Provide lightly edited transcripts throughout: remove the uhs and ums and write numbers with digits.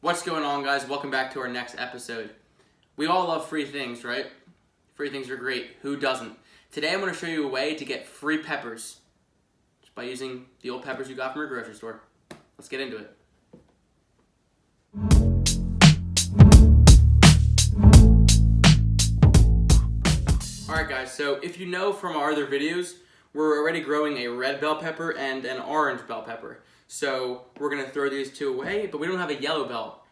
What's going on, guys? Welcome back to our next episode. We all love free things, right? Free things are great. Who doesn't? Today I'm going to show you a way to get free peppers just by using the old peppers you got from your grocery store. Let's get into it. Alright guys, so if you know from our other videos, we're already growing a red bell pepper and an orange bell pepper. So we're going to throw these two away, but we don't have a yellow bell.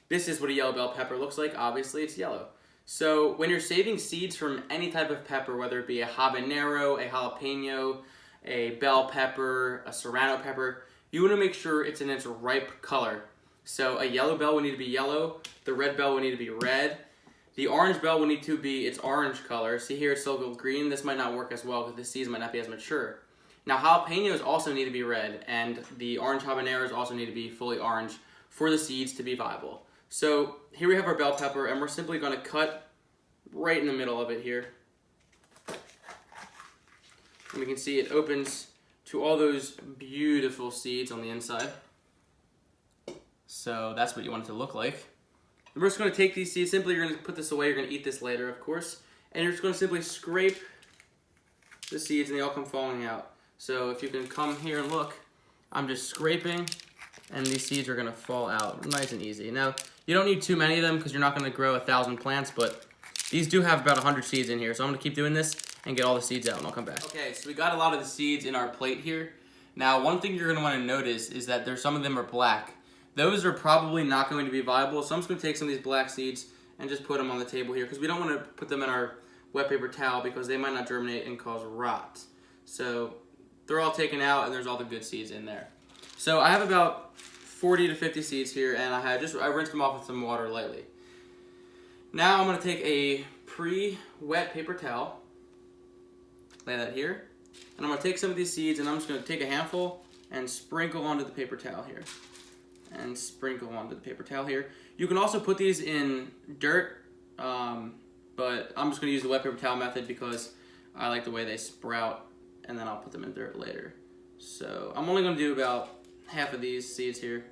This is what a yellow bell pepper looks like. Obviously, it's yellow. So when you're saving seeds from any type of pepper, whether it be a habanero, a jalapeno, a bell pepper, a serrano pepper, you want to make sure it's in its ripe color. So a yellow bell will need to be yellow, the red bell will need to be red, the orange bell will need to be its orange color. See here, it's still green. This might not work as well because the seeds might not be as mature. Now jalapeños also need to be red, and the orange habaneros also need to be fully orange for the seeds to be viable. So here we have our bell pepper, and we're simply going to cut right in the middle of it here. And we can see it opens to all those beautiful seeds on the inside. So that's what you want it to look like. And we're just going to take these seeds, simply you're going to put this away, you're going to eat this later, of course, and you're just going to simply scrape the seeds and they all come falling out. So if you can come here and look, I'm just scraping and these seeds are going to fall out nice and easy. Now, you don't need too many of them because you're not going to grow 1,000 plants, but these do have about 100 seeds in here. So I'm going to keep doing this and get all the seeds out and I'll come back. Okay, so we got a lot of the seeds in our plate here. Now, one thing you're going to want to notice is that some of them are black. Those are probably not going to be viable, so I'm just going to take some of these black seeds and just put them on the table here because we don't want to put them in our wet paper towel because they might not germinate and cause rot. So they're all taken out and there's all the good seeds in there. So I have about 40 to 50 seeds here, and I rinsed them off with some water lightly. Now I'm going to take a pre-wet paper towel, lay that here, and I'm going to take some of these seeds and I'm just going to take a handful and sprinkle onto the paper towel here. And sprinkle onto the paper towel here. You can also put these in dirt, but I'm just going to use the wet paper towel method because I like the way they sprout, and then I'll put them in dirt later. So I'm only going to do about half of these seeds here,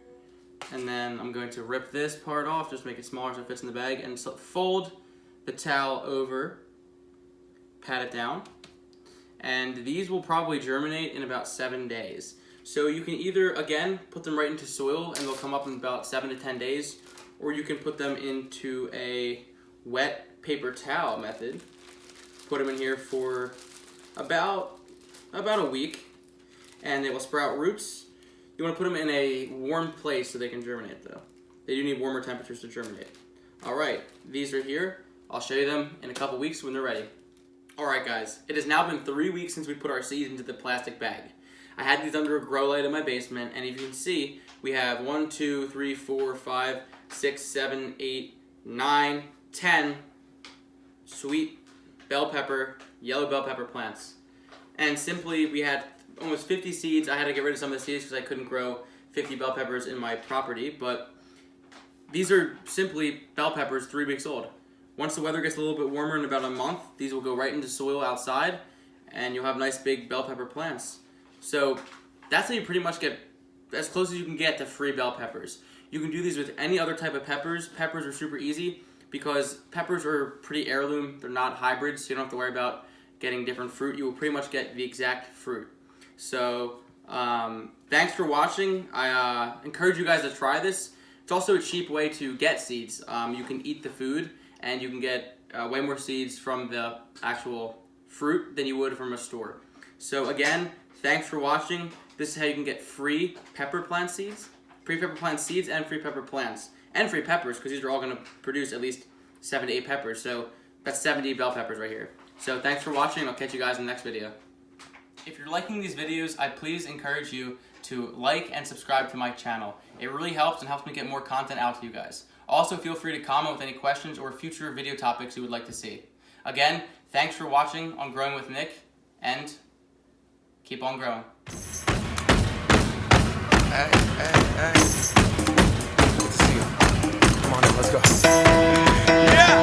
and then I'm going to rip this part off, just make it smaller so it fits in the bag, and so fold the towel over, pat it down, and these will probably germinate in about 7 days. So you can either, again, put them right into soil and they'll come up in about 7 to 10 days, or you can put them into a wet paper towel method. Put them in here for about a week, and they will sprout roots. You want to put them in a warm place so they can germinate, though. They do need warmer temperatures to germinate. All right, these are here. I'll show you them in a couple weeks when they're ready. All right, guys, it has now been 3 weeks since we put our seeds into the plastic bag. I had these under a grow light in my basement, and if you can see, we have 1, 2, 3, 4, 5, 6, 7, 8, 9, 10 sweet bell pepper, yellow bell pepper plants. And simply, we had almost 50 seeds. I had to get rid of some of the seeds because I couldn't grow 50 bell peppers in my property, but these are simply bell peppers 3 weeks old. Once the weather gets a little bit warmer in about a month, these will go right into soil outside, and you'll have nice big bell pepper plants. So that's how you pretty much get as close as you can get to free bell peppers. You can do these with any other type of peppers. Peppers are super easy because peppers are pretty heirloom. They're not hybrids, so you don't have to worry about getting different fruit. You will pretty much get the exact fruit. So thanks for watching. I encourage you guys to try this. It's also a cheap way to get seeds. You can eat the food and you can get way more seeds from the actual fruit than you would from a store. So again, thanks for watching. This is how you can get free pepper plant seeds, free pepper plant seeds and free pepper plants, and free peppers because these are all going to produce at least 7 to 8 peppers. So that's 70 bell peppers right here. So thanks for watching. I'll catch you guys in the next video. If you're liking these videos, I please encourage you to like and subscribe to my channel. It really helps and helps me get more content out to you guys. Also, feel free to comment with any questions or future video topics you would like to see. Again, thanks for watching on Growing with Nick, and keep on growing. Hey. Good to see you. Come on in, let's go. Yeah!